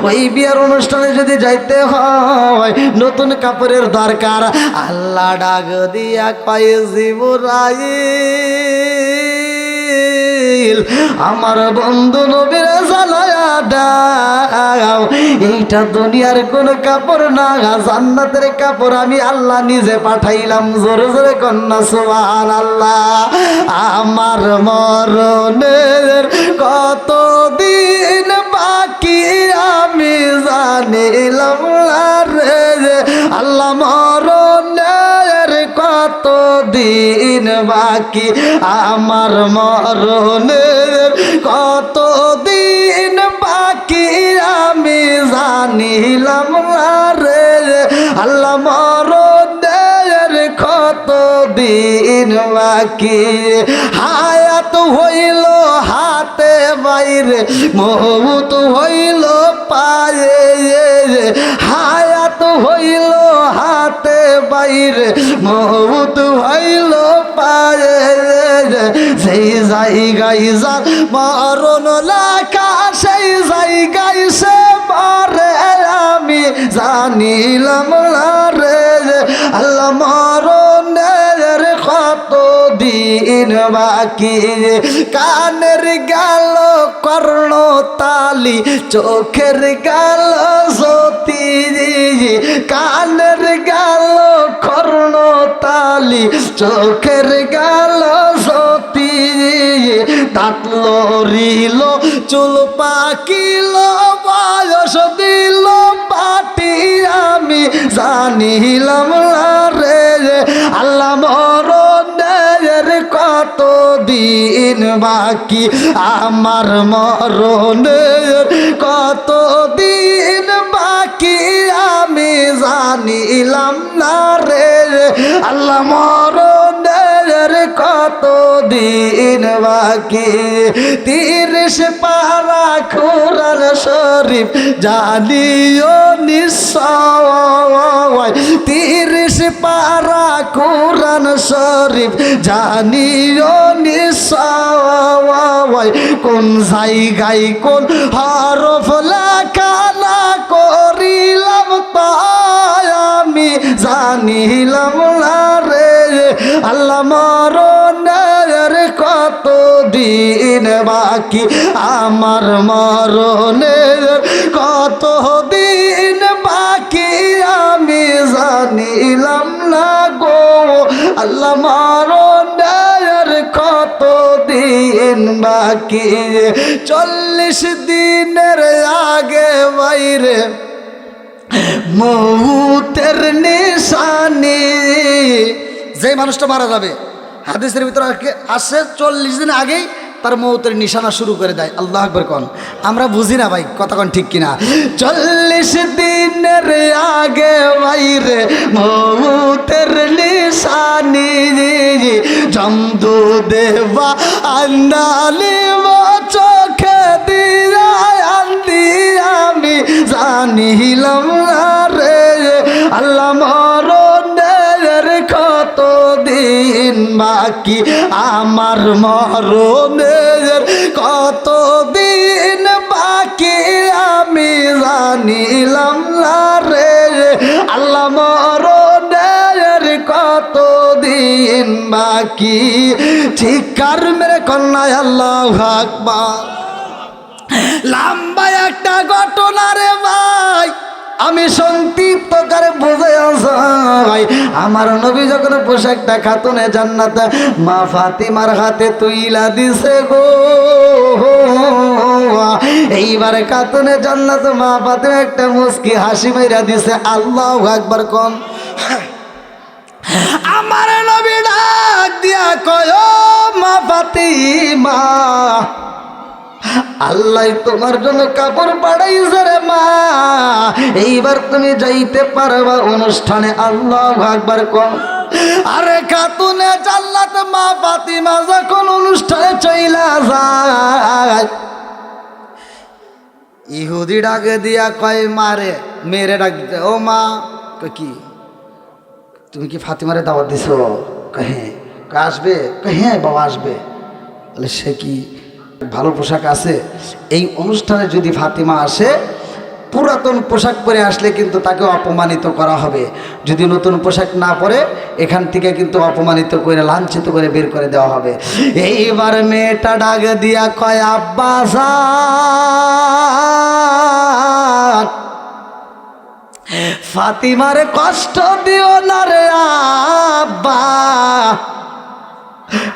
ওই বিয়ের অনুষ্ঠানে যদি যাইতে হয় নতুন কাপড়ের দরকার। আল্লাহ ডাক দিয়া কয় জিবরাইল, আমার বন্ধু নবীর জানায়া দাও, এইটা দুনিয়ার কোন কাপড় না, জান্নাতের কাপড় আমি আল্লাহ নিজে পাঠাইলাম। জোরে জোরে কন্যা সুবহানাল্লাহ। আমার মরণের কতদিন বাকি আমি জানিলাম না রে, আল্লাহ মরণের কতদিন বাকি, আমার মরণের কতদিন বাকি আমি জানিলাম না রে, আল্লাহ মরণের কতদিন বাকি। হায়াত হইল হাতে বাইরে, মৌত হইল পায়ে, হায়াত হইল হাতে বাইরে, মৌত হইল পায়ে, সেই জায়গায় যার মরণ লেখা সেই জায়গায় সে মরে আমি জানিলাম না রে, আল্লাহ মরণের কত দিন বাকি। কানের গেল কর্ণ তালি, চোখের গেল জ্যোতি, কানের গেল কর্ণ তালি, চোখের গেল জ্যোতি, দাঁত লড়িল চুল পাকিল বয়স দিল পাটি আমি জানিলাম না রে, আল্লাহ মরণের কত দিন বাকি, আমার মরণের কত দিন বাকি আমি জানিলাম না রে, আল্লাহ মরণের কত দিন বাকি। 30 পারা কোরআন শরীফ জানিও নিশ্চয়, 30 পারা কোরআন শরীফ জানিও নিশ্চয়, কোন জায়গায় কোন হরফ লেখা না করিলাম তাই আমি জানিলাম না রে, আল্লাহ মরণের কত দিন বাকি, আমার মরণের কত দিন বাকি আমি জানিলাম না গো, আল্লাহ মরণের কত দিন বাকি। 40 দিনের আগে বাইরে মৌতের নিশানি, যে মানুষটা মারা যাবে হাদিসের ভিতরে আসছে 40 দিন আগেই তার মৌতের নিশানা শুরু করে দেয়। আল্লাহ আকবার কন। আমরা বুঝি না ভাই, কথা কন ঠিক কিনা? 40 দিনের আগে বাইরে মৌতের নিশানি জমদু দেবা আন্দালি চোখে দিয়া আন্দি আমি জানিলাম না রে আল্লাহ মরণের কত দিন বাকি, আমার মরণের কত দিন বাকি আমি জানিলাম না রে আল্লাহ মরণের কত দিন বাকি। চিৎকার মেরে কন্যায় আল্লাহু আকবার। লম্বা একটা ঘটনা রে ভাই, আমি সংক্ষিপ্ত করে বুঝে যাই। আমার নবী যখন পোশাকটা খাতুনে জান্নাত মা ফাতিমার হাতে তুইলা দিছে গো, এইবার খাতুনে জান্নাত মা ফাতিমা একটা মুস্কি হাসি মাইরা দিছে। আল্লাহু আকবার কোন। আমার নবী ডাক দিয়া কয় ও মা ফাতিমা, আল্লাহ তোমার জন্য কাপড় পাঠাইছে রে মা, এইবার তুমি যাইতে পারবা অনুষ্ঠানে। আল্লাহু আকবার কোন। আরে খাতুনে জান্নাত মা ফাতিমা যখন অনুষ্ঠানে চইলা যায়, ইহুদি ডাকে দিয়া কয় মারে, মেরে ডাক দিতে, ও মা। কি তুমি কি ফাতিমারে দাওয়াত দিছো? হ্যাঁ। আসবে? হ্যাঁ বাবা আসবে। বলে সে কি ভালো পোশাক আছে? এই অনুষ্ঠানে যদি ফাতিমা আসে, পুরাতন পোশাক পরে আসলে কিন্তু তাকে অপমানিত করা হবে। যদি নতুন পোশাক না পরে এখান থেকে কিন্তু অপমানিত করে লাঞ্ছিত করে বের করে দেওয়া হবে। এইবার মেয়েটা ডাক দিয়া কয় আব্বা যান, ফাতিমারে কষ্ট দিও না রে আব্বা,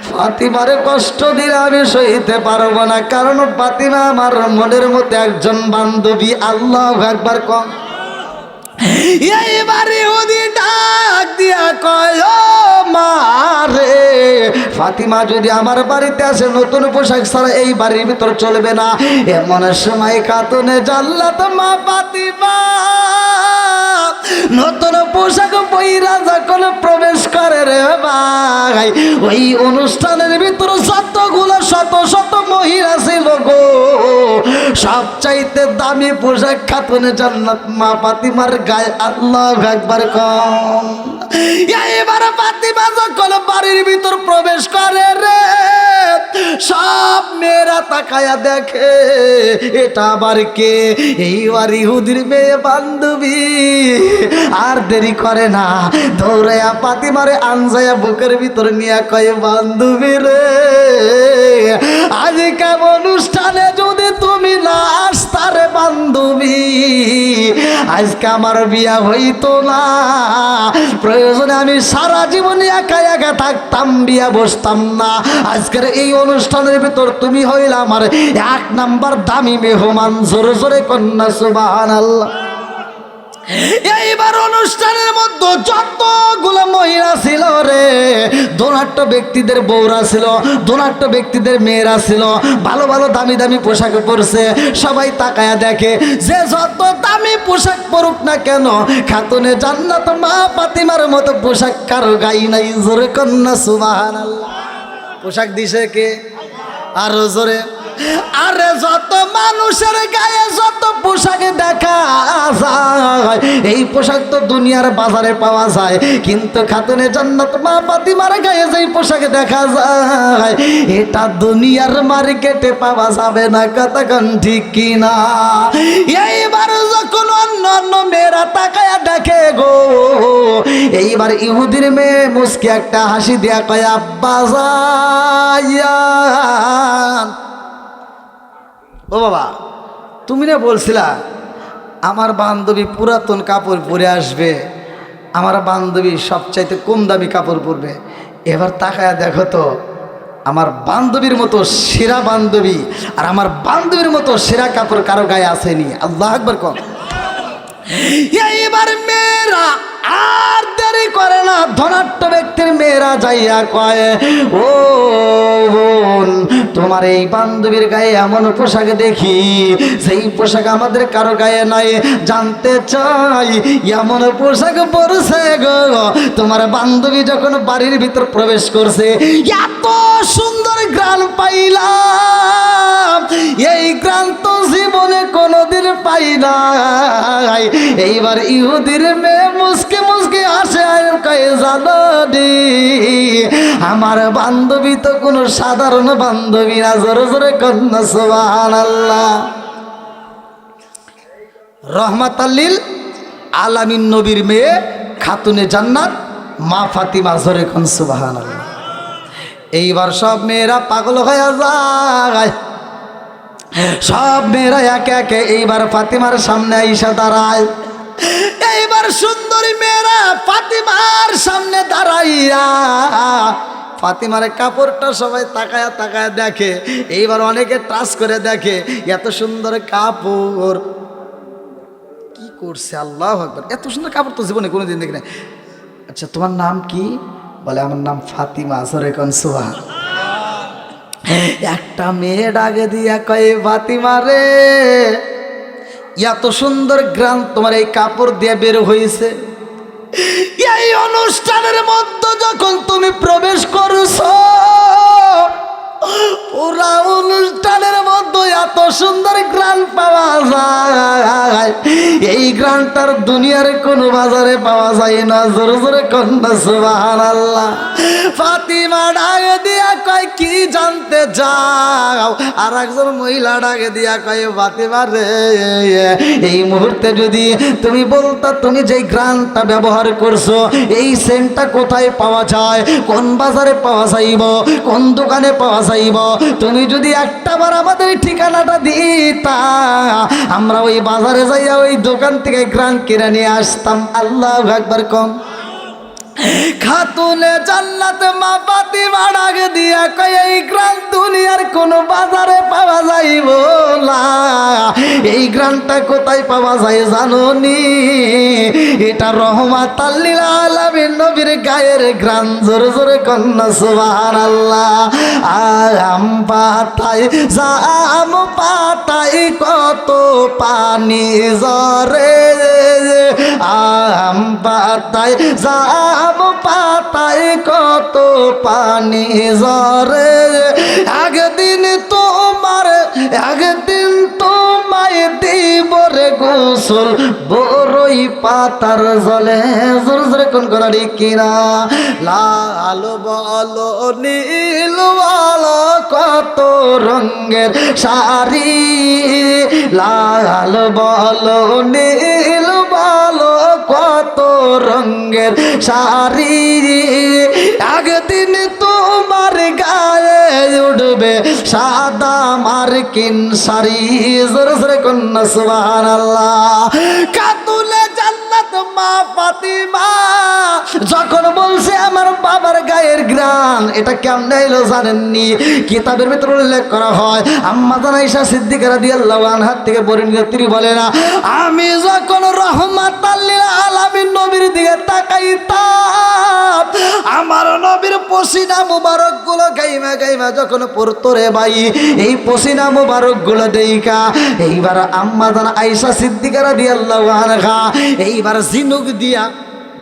ফাতিমারে কষ্ট দিলে আমি সইতে পারবো না, কারণ ফাতিমা আমার মনের মধ্যে একজন বান্ধবী। আল্লাহু আকবার কম। এইবার ইহুদি ডাক দিয়া কয় ও মা রে, ফাতিমা যদি আমার বাড়িতে আসে নতুন পোশাক ছাড়া এই বাড়ির ভিতর চলবে না। এমন সময় খাতুনে জান্নাত মা ফাতিমা নতুন পোশাক পইরা যখন প্রবেশ করে রে ভাই, ওই অনুষ্ঠানের ভিতর যতগুলো শত শত মহিলা ছিল গো, সবচাইতে দামি পোশাক খাতুনে জান্নাত মা ফাতিমার গায়ে। আল্লাহু আকবার কম। এইবার ফাতিমা যখন বাড়ির ভিতর প্রবেশ করে রে, সব মেয়েরা তাকায়া দেখে এটা আবার কে? এইবার ইহুদির মেয়ে বান্ধবী। আর দেরি করে না, দৌড়াইয়া ফাতিমারে আনজায়া বুকের ভিতর নিয়ে কয় বান্ধবী রে, আজকে অনুষ্ঠানে যদি তুমি না আসতা রে বান্ধবী, আজকে আমার বিয়া হইতো না। প্রয়োজনে আমি সারা জীবন একা একা থাকতাম, বিয়া বসতাম না। আজকের এই অনুষ্ঠানের ভিতর তুমি হইলা আমার 1 নাম্বার দামি মেহমান। জোরে জোরে কন্যা সুবহানাল্লাহ। এইবার অনুষ্ঠানের মধ্যে যতগুলো মহিলা ছিল রে, ধনাঢ্য ব্যক্তিদের বউরা ছিল, ধনাঢ্য ব্যক্তিদের মেয়েরা ছিল, ভালো ভালো দামি দামি পোশাক পরছে। সবাই তাকায়া দেখে যে যত দামি পোশাক পরুক না কেন, খাতুনে জান্নাত মা ফাতিমার মতো পোশাক কারো গাই নাই। জোরে কন্যা সুবহানাল্লাহ। পোশাক দিছে কে? আরো জোরে। আরে যত মানুষের গায়ে যত পোশাক দেখা যায়, এই পোশাক তো দুনিয়ার বাজারে পাওয়া যায়, কিন্তু খাতুনে জান্নাত মা ফাতিমার গায়ে যেই পোশাক দেখা যায়, এটা দুনিয়ার মার্কেটে পাওয়া যাবে না। কথা কোন ঠিক কিনা? এইবার যখন অন্য অন্য মেয়েরা তাকায়া দেখে গো, এইবার ইহুদির মেয়ে মুস্কি একটা হাসি দিয়া কয় আব্বা যান। ও বাবা, তুমি না বলছিলা আমার বান্ধবী পুরাতন কাপড় পরে আসবে, আমার বান্ধবী সবচাইতে কম দামি কাপড় পরবে। এবার তাকায়া দেখো তো, আমার বান্ধবীর মতো সেরা বান্ধবী আর আমার বান্ধবীর মতো সেরা কাপড় কারো গায়ে আসেনি। আল্লাহু আকবার কর। এইবার মেয়েরা আর দেরি করে না, ধনাঢ্য ব্যক্তির মেয়েরা যাইয়া কয় ও বোন তোমার এই বান্ধবীর গায়ে এমন পোশাক দেখি সেই পোশাক আমাদের কারো গায়ে নাই, জানতে চাই এমন পোশাক পরছে গো তোমার বান্ধবী যখন বাড়ির ভিতর প্রবেশ করছে, এত সুন্দর ঘ্রাণ পাইলাম, এই ঘ্রাণ তো জীবনে কোনোদিন পাই নাই। এইবার ইহুদির মেয়ে মুসকে মুসকে আসে আর কয়ে, জানো রে আমার বান্ধবী তো কোনো সাধারণ বান্ধবী না। জোরে জোরে কন্যা সুবহানাল্লাহ। রহমাতাল্লিল আলামিন নবীর মেয়ে খাতুনে জান্নাত মা ফাতিমা। জোরে কোন সুবহানাল্লাহ। এইবার সব মেয়েরা পাগল হয়ে যায়, সব মেয়েরা একে একে এইবার ফাতিমার সামনে আইসা দাঁড়ায়। এইবার সুন্দরী মেয়েরা ফাতিমার সামনে দাঁড়াইয়া ফাতিমার কাপড়টা সবাই তাকায়া তাকায়া দেখে, এইবার অনেকে টাচ করে দেখে, এত সুন্দর কাপড় কি করছে, আল্লাহু আকবার, এত সুন্দর কাপড় তো জীবনে কোনোদিন দেখি না। আচ্ছা তোমার নাম কি? বলে আমার নাম ফাতিমা। জোরে কোন সুবহানাল্লাহ। একটা মেয়ে ডাকে দিয়া কয়ে, ফাতিমা রে এত সুন্দর গ্রাম তোমার এই কাপড় দিয়ে বের হয়েছে, এই অনুষ্ঠানের মধ্যে যখন তুমি প্রবেশ করছো পুরা অনুষ্ঠানের মধ্যে এত সুন্দর গ্রাম পাওয়া যায়, এই গ্রামটার দুনিয়ার কোনো বাজারে পাওয়া যায় না। জোরে জোরে কন্যা সুবহানাল্লাহ। ফাতিমা ডাকে দিয়া কয়, কি জানতে চাও? আর একজন মহিলা ডাকে দিয়া কয়, ফাতিমা রে এই মুহূর্তে যদি তুমি বলতা তুমি যে গ্রামটা ব্যবহার করছো এই সেন্টটা কোথায় পাওয়া যায়, কোন বাজারে পাওয়া যাইব, কোন দোকানে পাওয়া যাইব, তুমি যদি একটাবার আমাদের ঠিকানাটা দিতা আমরা ওই বাজারে যাইয়া ওই দোকান থেকে গ্রাম কিনে নিয়ে আসতাম। আল্লাহু আকবার কম। খাতুনে জান্নাত মা ফাতিমা ডাকে দিয়া কয়, এই গ্রাম দুনিয়ার কোন বাজারে পাওয়া যাইব না, এই গ্রামটা কোথায় পাওয়া যায় জানো নি? এটা রহমাতাল লিল আলামিন নবীর গায়ের গ্রাম। জোরে জোরে কন্যা সুবহানাল্লাহ। আম পাতায় জাম পাতায় কত পানি ঝরে, আম পাতায় জাম পাতায় কত পানি ঝরে, একদিন তোমায় দিব রে গোসল বড়ই পাতার জলে। জোরে জোরে কোন কোন কিনা? লাল বলো নীল বলো কত রঙের শাড়ি, লাল বলো নীল বলো কত রঙের শাড়ি, একদিন তোমার গায়ে উঠবে সাদা মার্কিন শাড়ি। জোরে জোরে কন্যা সুবহানাল্লাহ। খাতুনে জান্নাত মা ফাতিমা যখন বলছে আমার বাবার গায়ের গ্রাম, এটা কেমন এলো জানেননি? কিতাবের ভিতরে উল্লেখ করা হয়, আম্মা জান আয়েশা সিদ্দিকা রাদিয়াল্লাহু আনহা থেকে বর্ণিত, তিনি বলেন, আমি যখন রহমাতাল লিল আলামিন নবীর দিকে তাকাইতাম আমার নবীর পসিনা মুবারক গুলো গাইমা গাইমা যখন পড়তো রে ভাই, এই পসিনা মুবারক গুলো দেইকা এইবার আম্মা জান আয়েশা সিদ্দিকা রাদিয়াল্লাহু আনহা এইবার ঝিনুক দিয়া